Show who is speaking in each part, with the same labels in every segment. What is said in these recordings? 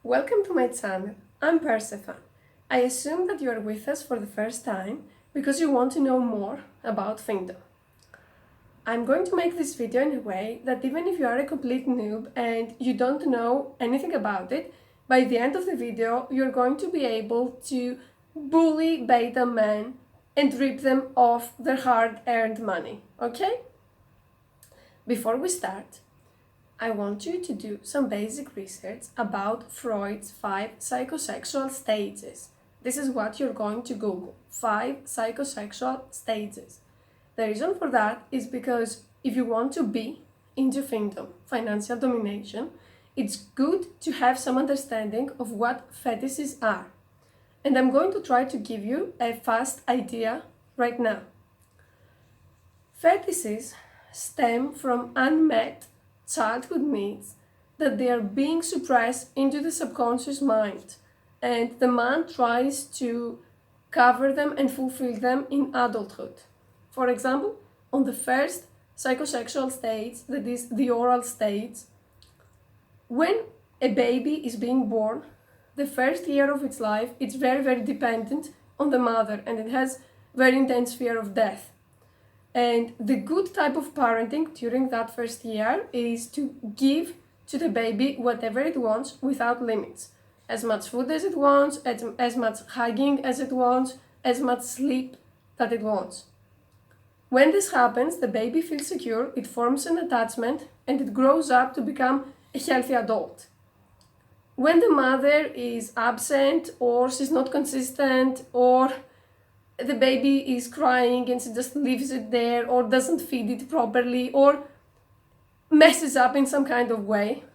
Speaker 1: Welcome to my channel. I'm Persephone. I assume that you are with us for the first time because you want to know more about Findom. I'm going to make this video in a way that even if you are a complete noob and you don't know anything about it, by the end of the video you're going to be able to bully beta men and rip them of their hard-earned money, okay? Before we start, I want you to do some basic research about Freud's 5 psychosexual stages. This is what you're going to Google, 5 psychosexual stages. The reason for that is because if you want to be into Findom, financial domination, it's good to have some understanding of what fetishes are. And I'm going to try to give you a fast idea right now. Fetishes stem from unmet childhood needs that they are being suppressed into the subconscious mind, and the man tries to cover them and fulfill them in adulthood. For example, on the first psychosexual stage, that is the oral stage, when a baby is being born, the first year of its life, it's very dependent on the mother, and it has very intense fear of death. And the good type of parenting during that first year is to give to the baby whatever it wants without limits. As much food as it wants, as much hugging as it wants, as much sleep that it wants. When this happens, the baby feels secure, it forms an attachment, and it grows up to become a healthy adult. When the mother is absent, or she's not consistent, or the baby is crying and she just leaves it there, or doesn't feed it properly, or messes up in some kind of way,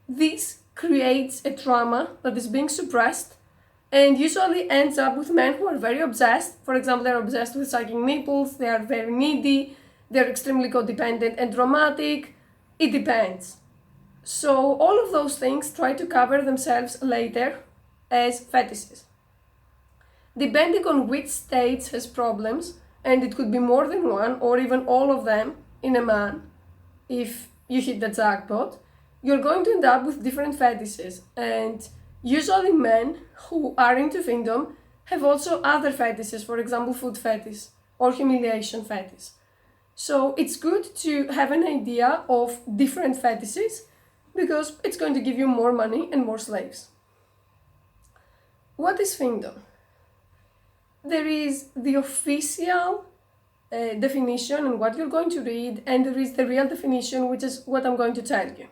Speaker 1: this creates a trauma that is being suppressed and usually ends up with men who are very obsessed. For example, they're obsessed with sucking nipples, they are very needy, they're extremely codependent and dramatic. It depends. So all of those things try to cover themselves later as fetishes. Depending on which stage has problems, and it could be more than one or even all of them in a man, if you hit the jackpot, you're going to end up with different fetishes. And usually men who are into Findom have also other fetishes, for example food fetish or humiliation fetish. So it's good to have an idea of different fetishes because it's going to give you more money and more slaves. What is Findom? There is the official definition and what you're going to read, and there is the real definition, which is what I'm going to tell you.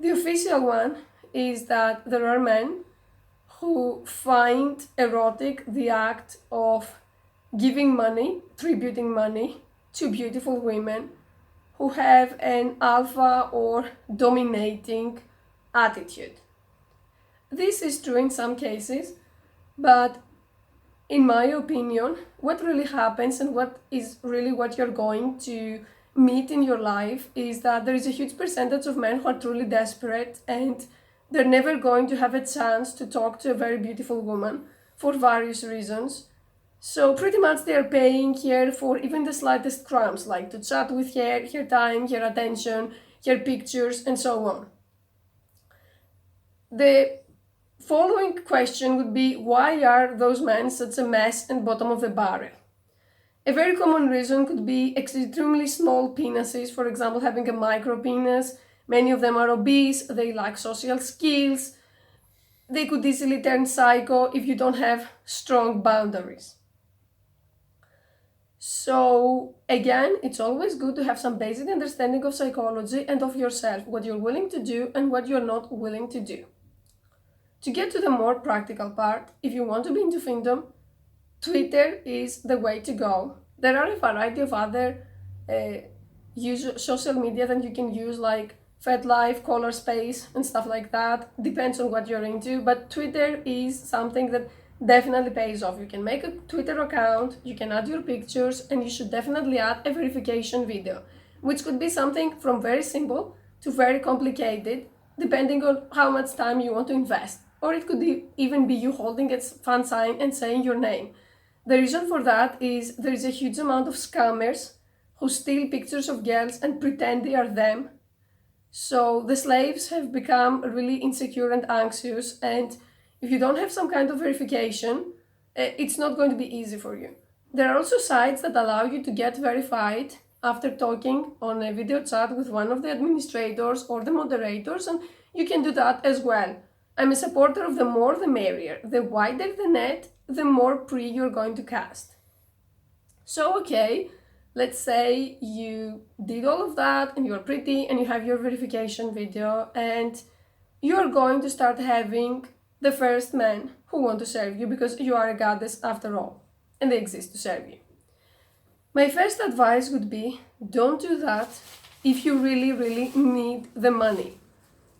Speaker 1: The official one is that there are men who find erotic the act of giving money, tributing money to beautiful women who have an alpha or dominating attitude. This is true in some cases, but in my opinion, what really happens and what is really what you're going to meet in your life is that there is a huge percentage of men who are truly desperate and they're never going to have a chance to talk to a very beautiful woman for various reasons. So pretty much they're paying her for even the slightest crumbs, like to chat with her time, her attention, her pictures, and so on. The following question would be, why are those men such a mess and bottom of the barrel? A very common reason could be extremely small penises, for example having a micro penis. Many of them are obese, they lack social skills, they could easily turn psycho if you don't have strong boundaries. So again, it's always good to have some basic understanding of psychology and of yourself, what you're willing to do and what you're not willing to do. To get to the more practical part, if you want to be into Findom, Twitter is the way to go. There are a variety of other social media that you can use, like FetLife, Color Space, and stuff like that. Depends on what you're into, but Twitter is something that definitely pays off. You can make a Twitter account, you can add your pictures, and you should definitely add a verification video, which could be something from very simple to very complicated, depending on how much time you want to invest. Or it could even be you holding a fan sign and saying your name. The reason for that is there is a huge amount of scammers who steal pictures of girls and pretend they are them. So the slaves have become really insecure and anxious, and if you don't have some kind of verification, it's not going to be easy for you. There are also sites that allow you to get verified after talking on a video chat with one of the administrators or the moderators, and you can do that as well. I'm a supporter of the more the merrier. The wider the net, the more pre you're going to cast. So, okay, let's say you did all of that and you're pretty and you have your verification video, and you're going to start having the first men who want to serve you because you are a goddess after all, and they exist to serve you. My first advice would be, don't do that if you really, really need the money,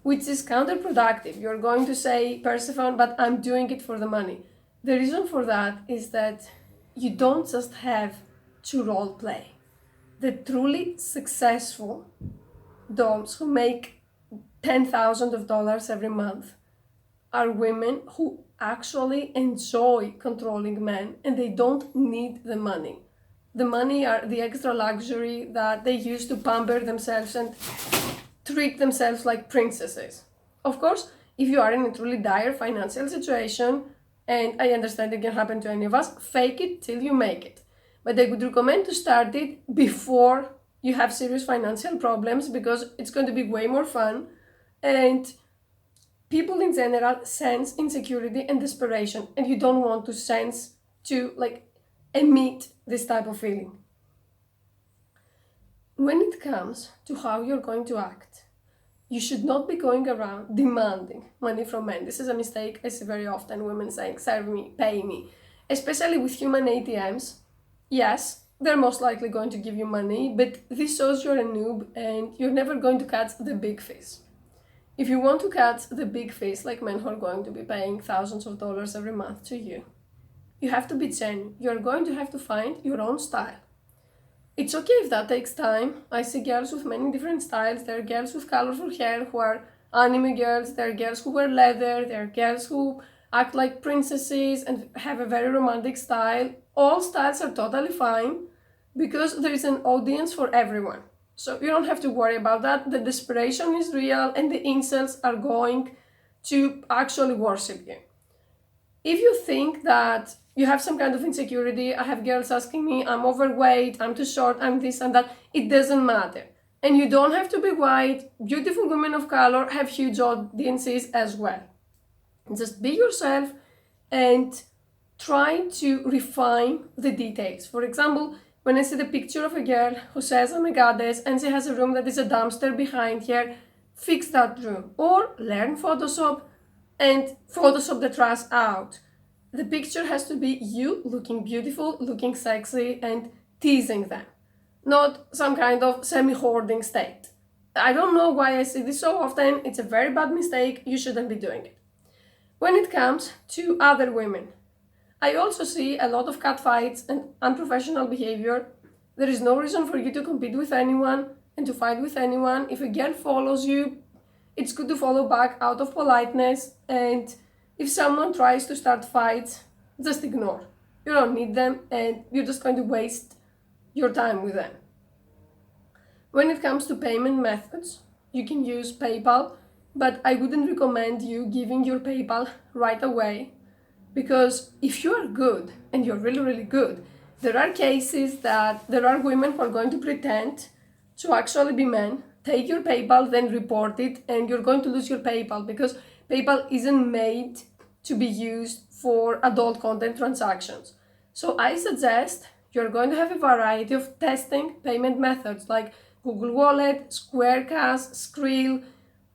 Speaker 1: which is counterproductive. You're going to say, Persephone, but I'm doing it for the money. The reason for that is that you don't just have to role play. The truly successful doms who make $10,000 every month are women who actually enjoy controlling men, and they don't need the money. The money are the extra luxury that they use to pamper themselves and treat themselves like princesses. Of course, if you are in a truly dire financial situation, and I understand it can happen to any of us, fake it till you make it. But I would recommend to start it before you have serious financial problems, because it's going to be way more fun, and people in general sense insecurity and desperation, and you don't want to emit this type of feeling. When it comes to how you're going to act, you should not be going around demanding money from men. This is a mistake I see very often, women saying, serve me, pay me. Especially with human ATMs, yes, they're most likely going to give you money, but this shows you're a noob and you're never going to catch the big fish. If you want to catch the big fish, like men who are going to be paying thousands of dollars every month to you, you have to be genuine. You're going to have to find your own style. It's okay if that takes time. I see girls with many different styles. There are girls with colorful hair who are anime girls. There are girls who wear leather. There are girls who act like princesses and have a very romantic style. All styles are totally fine because there is an audience for everyone. So you don't have to worry about that. The desperation is real and the incels are going to actually worship you. If you think that you have some kind of insecurity, I have girls asking me, I'm overweight, I'm too short, I'm this and that, it doesn't matter. And you don't have to be white. Beautiful women of color have huge audiences as well. Just be yourself and try to refine the details. For example, when I see the picture of a girl who says I'm a goddess and she has a room that is a dumpster behind her, fix that room. Or learn Photoshop and Photoshop the trash out. The picture has to be you looking beautiful, looking sexy, and teasing them, not some kind of semi-hoarding state. I don't know why I see this so often. It's a very bad mistake. You shouldn't be doing it. When it comes to other women, I also see a lot of catfights and unprofessional behavior. There is no reason for you to compete with anyone and to fight with anyone. If a girl follows you, it's good to follow back out of politeness, and if someone tries to start fights, just ignore. You don't need them and you're just going to waste your time with them. When it comes to payment methods, you can use PayPal, but I wouldn't recommend you giving your PayPal right away, because if you are good and you're really, really good, there are cases that there are women who are going to pretend to actually be men, take your PayPal, then report it, and you're going to lose your PayPal because PayPal isn't made to be used for adult content transactions. So I suggest you're going to have a variety of testing payment methods like Google Wallet, Square Cash, Skrill.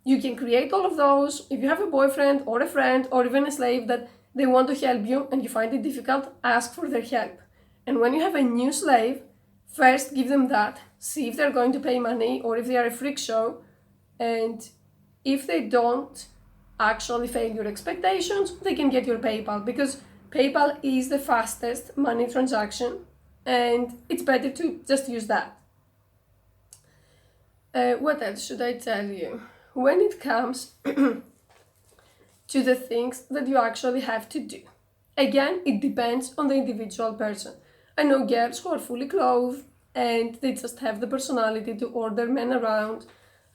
Speaker 1: You can create all of those. If you have a boyfriend or a friend or even a slave that they want to help you and you find it difficult, ask for their help. And when you have a new slave, first give them that, see if they're going to pay money or if they are a freak show, and if they don't actually fail your expectations, they can get your PayPal, because PayPal is the fastest money transaction and it's better to just use that. What else should I tell you? When it comes to the things that you actually have to do, again, it depends on the individual person. I know girls who are fully clothed and they just have the personality to order men around.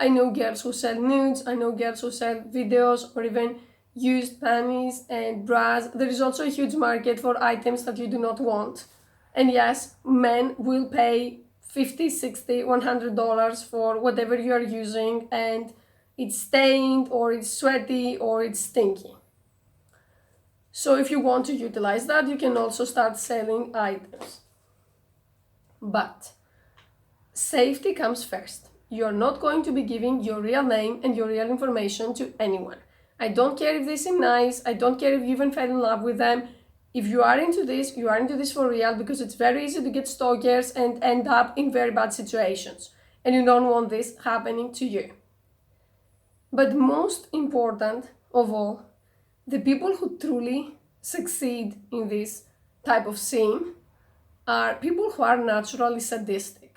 Speaker 1: I know girls who sell nudes, I know girls who sell videos or even used panties and bras. There is also a huge market for items that you do not want. And yes, men will pay $50, $60, $100 for whatever you are using, and it's stained or it's sweaty or it's stinky. So if you want to utilize that, you can also start selling items. But safety comes first. You're not going to be giving your real name and your real information to anyone. I don't care if they seem nice. I don't care if you even fell in love with them. If you are into this, you are into this for real, because it's very easy to get stalkers and end up in very bad situations. And you don't want this happening to you. But most important of all, the people who truly succeed in this type of scene are people who are naturally sadistic.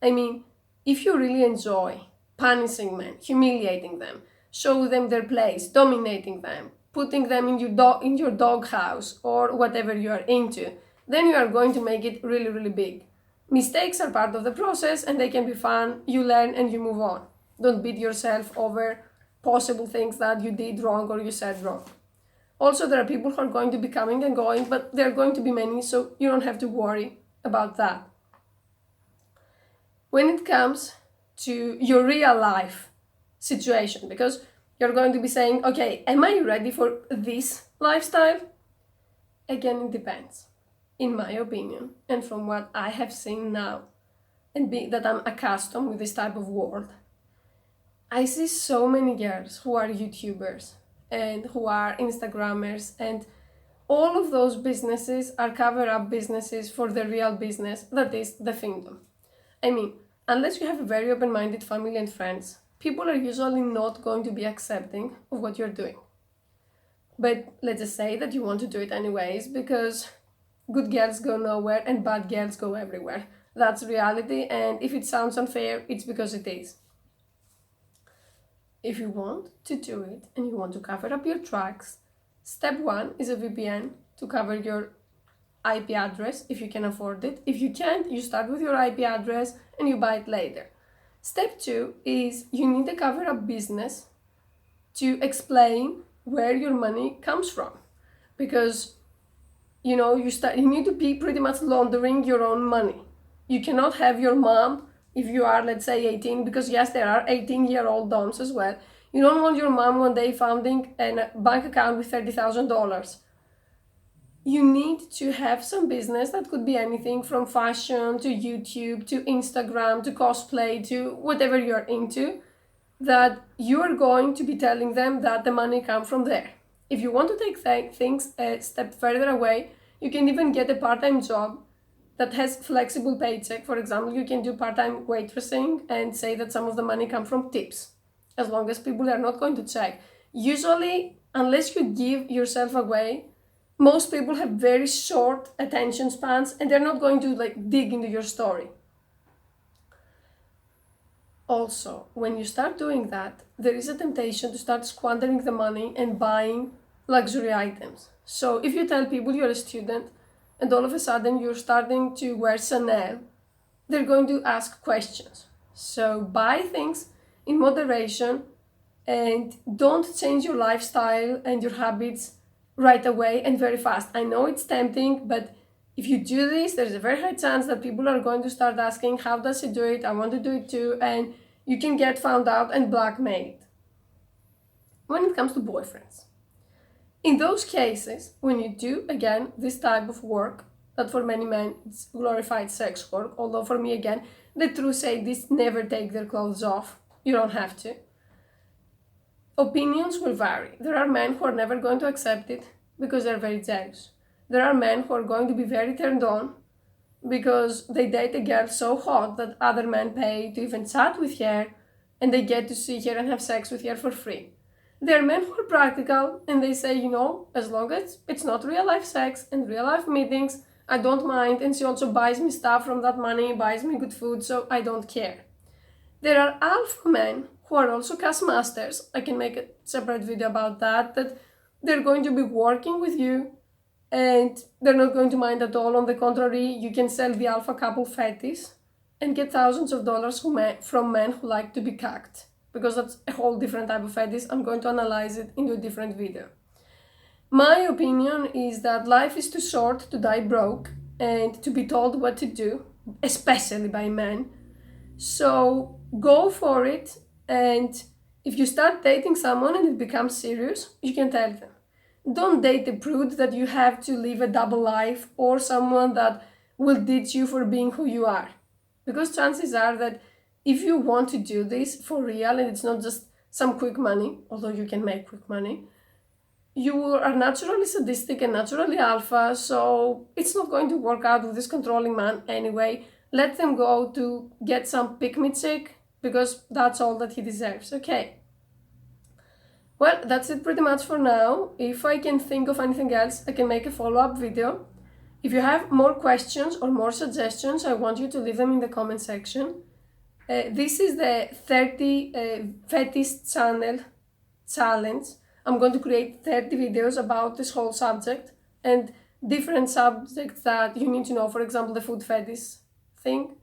Speaker 1: I mean, if you really enjoy punishing men, humiliating them, show them their place, dominating them, putting them in your doghouse or whatever you are into, then you are going to make it really, really big. Mistakes are part of the process and they can be fun. You learn and you move on. Don't beat yourself over possible things that you did wrong or you said wrong. Also, there are people who are going to be coming and going, but there are going to be many, so you don't have to worry about that. When it comes to your real life situation, because you're going to be saying, okay, am I ready for this lifestyle? Again, it depends, in my opinion, and from what I have seen now, and that I'm accustomed with this type of world. I see so many girls who are YouTubers and who are Instagrammers, and all of those businesses are cover-up businesses for the real business that is the Findom. I mean, unless you have a very open-minded family and friends, people are usually not going to be accepting of what you're doing. But let's just say that you want to do it anyways, because good girls go nowhere and bad girls go everywhere. That's reality, and if it sounds unfair, it's because it is. If you want to do it and you want to cover up your tracks, step 1 is a VPN to cover your IP address if you can afford it. If you can't, you start with your IP address and you buy it later. Step 2 is you need a cover-up business to explain where your money comes from, because you need to be pretty much laundering your own money. You cannot have your mom, if you are, let's say, 18, because yes, there are 18-year-old doms as well. You don't want your mom one day founding a bank account with $30,000. You need to have some business that could be anything from fashion to YouTube to Instagram to cosplay to whatever you're into, that you are going to be telling them that the money comes from there. If you want to take things a step further away, you can even get a part-time job that has flexible paycheck. For example, you can do part-time waitressing and say that some of the money comes from tips, as long as people are not going to check. Usually, unless you give yourself away, most people have very short attention spans and they're not going to dig into your story. Also, when you start doing that, there is a temptation to start squandering the money and buying luxury items. So if you tell people you're a student and all of a sudden you're starting to wear Chanel, they're going to ask questions. So buy things in moderation and don't change your lifestyle and your habits right away and very fast. I know it's tempting, but if you do this, there's a very high chance that people are going to start asking, how does he do it? I want to do it too. And you can get found out and blackmailed. When it comes to boyfriends, in those cases, when you do, again, this type of work, that for many men it's glorified sex work, although for me, again, the true sadists never take their clothes off. You don't have to. Opinions will vary. There are men who are never going to accept it because they're very jealous. There are men who are going to be very turned on because they date a girl so hot that other men pay to even chat with her and they get to see her and have sex with her for free. There are men who are practical and they say, as long as it's not real life sex and real life meetings, I don't mind, and she also buys me stuff from that money, buys me good food, so I don't care. There are alpha men who are also cast masters. I can make a separate video about that they're going to be working with you and they're not going to mind at all. On the contrary, you can sell the alpha couple fetish and get thousands of dollars from men who like to be cucked, because that's a whole different type of fetish. I'm going to analyze it into a different video. My opinion is that life is too short to die broke and to be told what to do, especially by men. So go for it, and if you start dating someone and it becomes serious, you can tell them. Don't date a prude that you have to live a double life, or someone that will ditch you for being who you are. Because chances are that if you want to do this for real and it's not just some quick money, although you can make quick money, you are naturally sadistic and naturally alpha, so it's not going to work out with this controlling man anyway. Let them go to get some pick-me chick, because that's all that he deserves, okay? Well, that's it pretty much for now. If I can think of anything else, I can make a follow-up video. If you have more questions or more suggestions, I want you to leave them in the comment section. This is the 30 fetish channel challenge. I'm going to create 30 videos about this whole subject and different subjects that you need to know, for example, the food fetish thing.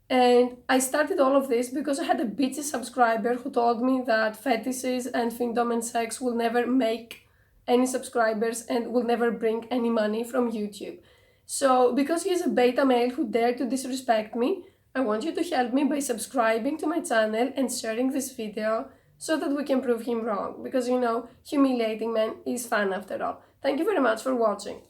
Speaker 1: And I started all of this because I had a bitchy subscriber who told me that fetishes and Findom and sex will never make any subscribers and will never bring any money from YouTube. So because he is a beta male who dared to disrespect me, I want you to help me by subscribing to my channel and sharing this video so that we can prove him wrong. Because, you know, humiliating men is fun after all. Thank you very much for watching.